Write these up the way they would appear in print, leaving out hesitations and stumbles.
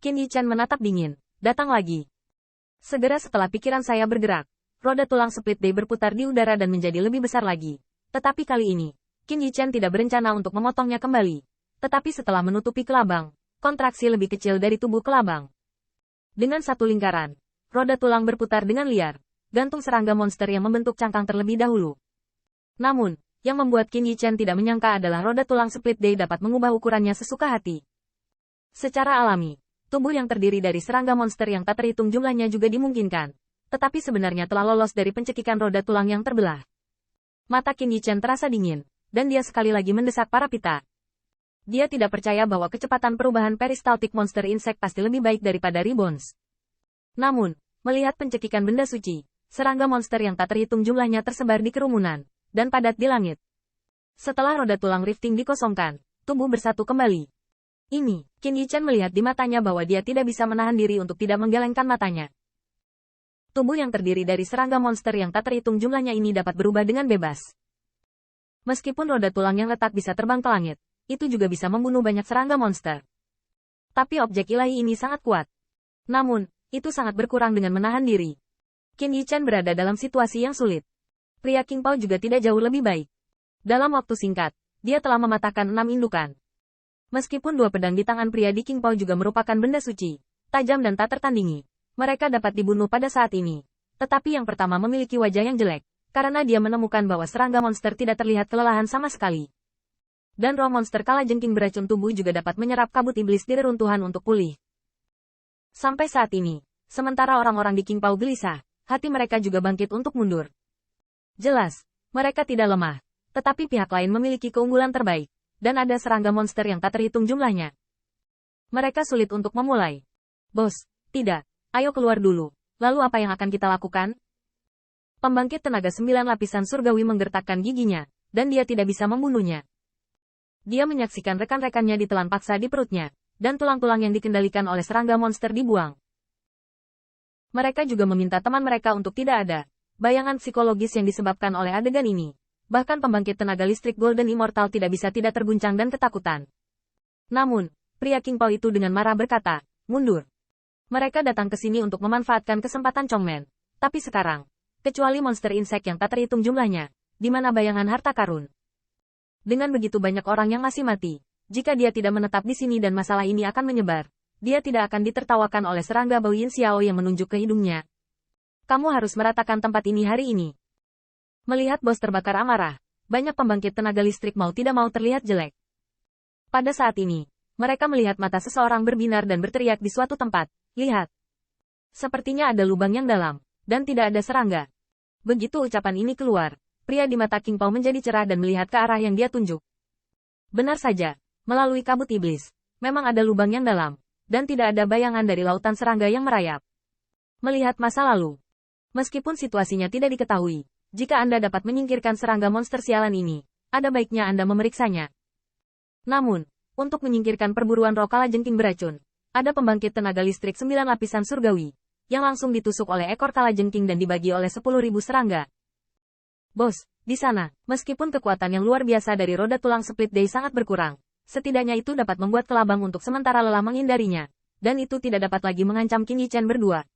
Qin Yichan menatap dingin. Datang lagi. Segera setelah pikiran saya bergerak, roda tulang split day berputar di udara dan menjadi lebih besar lagi. Tetapi kali ini, Qin Yichan tidak berencana untuk memotongnya kembali. Tetapi setelah menutupi kelabang, kontraksi lebih kecil dari tubuh kelabang. Dengan satu lingkaran, roda tulang berputar dengan liar, gantung serangga monster yang membentuk cangkang terlebih dahulu. Namun, yang membuat Qin Yichan tidak menyangka adalah roda tulang split day dapat mengubah ukurannya sesuka hati. Secara alami, tubuh yang terdiri dari serangga monster yang tak terhitung jumlahnya juga dimungkinkan, tetapi sebenarnya telah lolos dari pencekikan roda tulang yang terbelah. Mata Qin Yichan terasa dingin, dan dia sekali lagi mendesak para pita. Dia tidak percaya bahwa kecepatan perubahan peristaltik monster insect pasti lebih baik daripada Ribbons. Namun, melihat pencekikan benda suci, serangga monster yang tak terhitung jumlahnya tersebar di kerumunan, dan padat di langit. Setelah roda tulang rifting dikosongkan, tubuh bersatu kembali. Ini, Qin Yichan melihat di matanya bahwa dia tidak bisa menahan diri untuk tidak menggelengkan matanya. Tubuh yang terdiri dari serangga monster yang tak terhitung jumlahnya ini dapat berubah dengan bebas. Meskipun roda tulang yang retak bisa terbang ke langit, itu juga bisa membunuh banyak serangga monster. Tapi objek ilahi ini sangat kuat. Namun, itu sangat berkurang dengan menahan diri. Qin Yichan berada dalam situasi yang sulit. Pria King Pao juga tidak jauh lebih baik. Dalam waktu singkat, dia telah mematahkan 6 indukan. Meskipun dua pedang di tangan pria di King Pao juga merupakan benda suci, tajam dan tak tertandingi, mereka dapat dibunuh pada saat ini. Tetapi yang pertama memiliki wajah yang jelek, karena dia menemukan bahwa serangga monster tidak terlihat kelelahan sama sekali. Dan roh monster kalajengking beracun tubuh juga dapat menyerap kabut iblis di reruntuhan untuk pulih. Sampai saat ini, sementara orang-orang di King Pao gelisah, hati mereka juga bangkit untuk mundur. Jelas, mereka tidak lemah, tetapi pihak lain memiliki keunggulan terbaik. Dan ada serangga monster yang tak terhitung jumlahnya. Mereka sulit untuk memulai. Bos, tidak. Ayo keluar dulu. Lalu apa yang akan kita lakukan? Pembangkit tenaga 9 lapisan surgawi menggertakkan giginya, dan dia tidak bisa membunuhnya. Dia menyaksikan rekan-rekannya ditelan paksa di perutnya, dan tulang-tulang yang dikendalikan oleh serangga monster dibuang. Mereka juga meminta teman mereka untuk tidak ada. Bayangan psikologis yang disebabkan oleh adegan ini. Bahkan pembangkit tenaga listrik Golden Immortal tidak bisa tidak terguncang dan ketakutan. Namun, pria King Pao itu dengan marah berkata, mundur. Mereka datang ke sini untuk memanfaatkan kesempatan Chongmen. Tapi sekarang, kecuali monster insect yang tak terhitung jumlahnya, di mana bayangan harta karun. Dengan begitu banyak orang yang masih mati, jika dia tidak menetap di sini dan masalah ini akan menyebar, dia tidak akan ditertawakan oleh serangga Bao Yin Xiao yang menunjuk ke hidungnya. Kamu harus meratakan tempat ini hari ini. Melihat bos terbakar amarah, banyak pembangkit tenaga listrik mau tidak mau terlihat jelek. Pada saat ini, mereka melihat mata seseorang berbinar dan berteriak di suatu tempat, lihat. Sepertinya ada lubang yang dalam, dan tidak ada serangga. Begitu ucapan ini keluar, pria di mata King Pao menjadi cerah dan melihat ke arah yang dia tunjuk. Benar saja, melalui kabut iblis, memang ada lubang yang dalam, dan tidak ada bayangan dari lautan serangga yang merayap. Melihat masa lalu, meskipun situasinya tidak diketahui, jika Anda dapat menyingkirkan serangga monster sialan ini, ada baiknya Anda memeriksanya. Namun, untuk menyingkirkan perburuan roh kalajengking beracun, ada pembangkit tenaga listrik 9 lapisan surgawi, yang langsung ditusuk oleh ekor kalajengking dan dibagi oleh 10.000 serangga. Bos, di sana, meskipun kekuatan yang luar biasa dari roda tulang split day sangat berkurang, setidaknya itu dapat membuat kelabang untuk sementara lelah menghindarinya, dan itu tidak dapat lagi mengancam Qin Yichan berdua.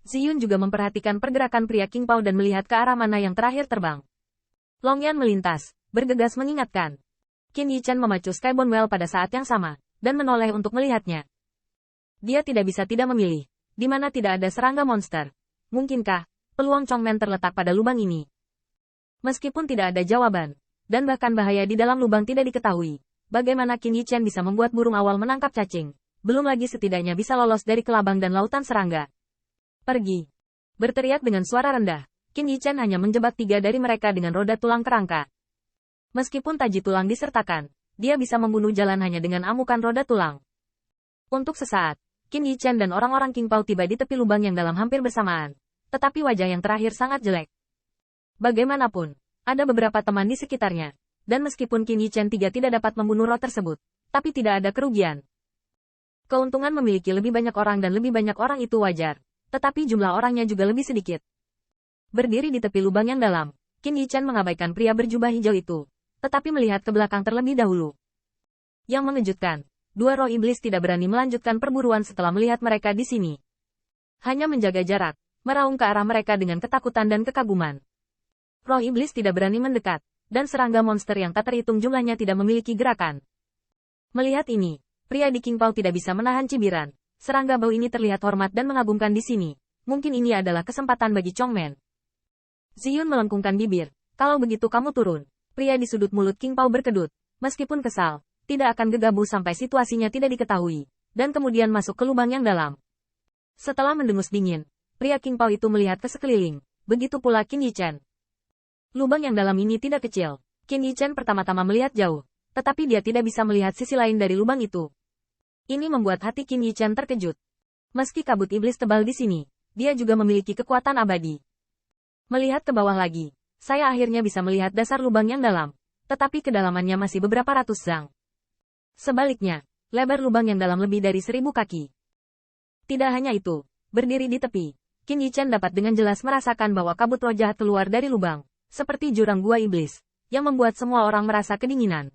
Ziyun juga memperhatikan pergerakan pria King Pao dan melihat ke arah mana yang terakhir terbang. Long Yan melintas, bergegas mengingatkan. Qin Yichan memacu Skybound Well pada saat yang sama, dan menoleh untuk melihatnya. Dia tidak bisa tidak memilih, di mana tidak ada serangga monster. Mungkinkah, peluang Chongmen terletak pada lubang ini? Meskipun tidak ada jawaban, dan bahkan bahaya di dalam lubang tidak diketahui, bagaimana Qin Yichan bisa membuat burung awal menangkap cacing, belum lagi setidaknya bisa lolos dari kelabang dan lautan serangga. Pergi. Berteriak dengan suara rendah, Qin Yichan hanya menjebak 3 dari mereka dengan roda tulang kerangka. Meskipun taji tulang disertakan, dia bisa membunuh jalan hanya dengan amukan roda tulang. Untuk sesaat, Qin Yichan dan orang-orang King Pao tiba di tepi lubang yang dalam hampir bersamaan. Tetapi wajah yang terakhir sangat jelek. Bagaimanapun, ada beberapa teman di sekitarnya. Dan meskipun Qin Yichan tidak dapat membunuh roh tersebut, tapi tidak ada kerugian. Keuntungan memiliki lebih banyak orang dan lebih banyak orang itu wajar. Tetapi jumlah orangnya juga lebih sedikit. Berdiri di tepi lubang yang dalam, Qin Yichan mengabaikan pria berjubah hijau itu, tetapi melihat ke belakang terlebih dahulu. Yang mengejutkan, dua roh iblis tidak berani melanjutkan perburuan setelah melihat mereka di sini. Hanya menjaga jarak, meraung ke arah mereka dengan ketakutan dan kekaguman. Roh iblis tidak berani mendekat, dan serangga monster yang tak terhitung jumlahnya tidak memiliki gerakan. Melihat ini, pria di King Pao tidak bisa menahan cibiran. Serangga bau ini terlihat hormat dan mengagumkan di sini. Mungkin ini adalah kesempatan bagi Chongmen. Ziyun melengkungkan bibir. Kalau begitu kamu turun. Pria di sudut mulut King Pao berkedut. Meskipun kesal, tidak akan gegabah sampai situasinya tidak diketahui, dan kemudian masuk ke lubang yang dalam. Setelah mendengus dingin, pria King Pao itu melihat ke sekeliling. Begitu pula Qin Yichen. Lubang yang dalam ini tidak kecil. Qin Yichen pertama-tama melihat jauh, tetapi dia tidak bisa melihat sisi lain dari lubang itu. Ini membuat hati Qin Yichen terkejut. Meski kabut iblis tebal di sini, dia juga memiliki kekuatan abadi. Melihat ke bawah lagi, saya akhirnya bisa melihat dasar lubang yang dalam, tetapi kedalamannya masih beberapa ratus zang. Sebaliknya, lebar lubang yang dalam lebih dari 1000 kaki. Tidak hanya itu, berdiri di tepi, Qin Yichen dapat dengan jelas merasakan bahwa kabut roh jahat keluar dari lubang, seperti jurang gua iblis, yang membuat semua orang merasa kedinginan.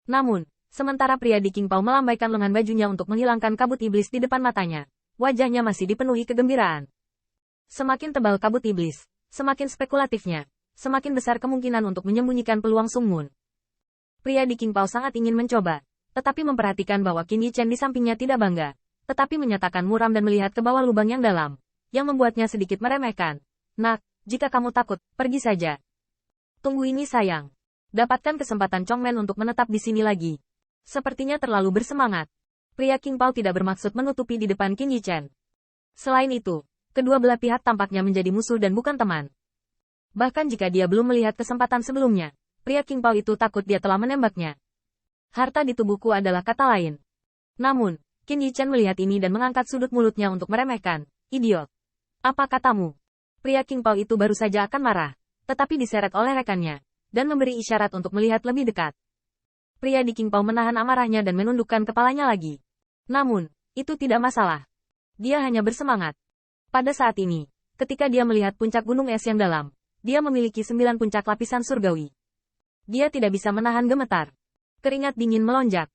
Namun, sementara pria di King Pao melambaikan lengan bajunya untuk menghilangkan kabut iblis di depan matanya, wajahnya masih dipenuhi kegembiraan. Semakin tebal kabut iblis, semakin spekulatifnya, semakin besar kemungkinan untuk menyembunyikan peluang Sung Moon. Pria di King Pao sangat ingin mencoba, tetapi memperhatikan bahwa Qin Yichen di sampingnya tidak bangga, tetapi menyatakan muram dan melihat ke bawah lubang yang dalam, yang membuatnya sedikit meremehkan. Nak, jika kamu takut, pergi saja. Tunggu ini sayang. Dapatkan kesempatan Chongmen untuk menetap di sini lagi. Sepertinya terlalu bersemangat. Pria King Pao tidak bermaksud menutupi di depan Qin Yichen. Selain itu, kedua belah pihak tampaknya menjadi musuh dan bukan teman. Bahkan jika dia belum melihat kesempatan sebelumnya, pria King Pao itu takut dia telah menembaknya. Harta di tubuhku adalah kata lain. Namun, Qin Yichen melihat ini dan mengangkat sudut mulutnya untuk meremehkan. Idiot. Apa katamu? Pria King Pao itu baru saja akan marah, tetapi diseret oleh rekannya, dan memberi isyarat untuk melihat lebih dekat. Pria di King Pao menahan amarahnya dan menundukkan kepalanya lagi. Namun, itu tidak masalah. Dia hanya bersemangat. Pada saat ini, ketika dia melihat puncak gunung es yang dalam, dia memiliki 9 puncak lapisan surgawi. Dia tidak bisa menahan gemetar. Keringat dingin melonjak.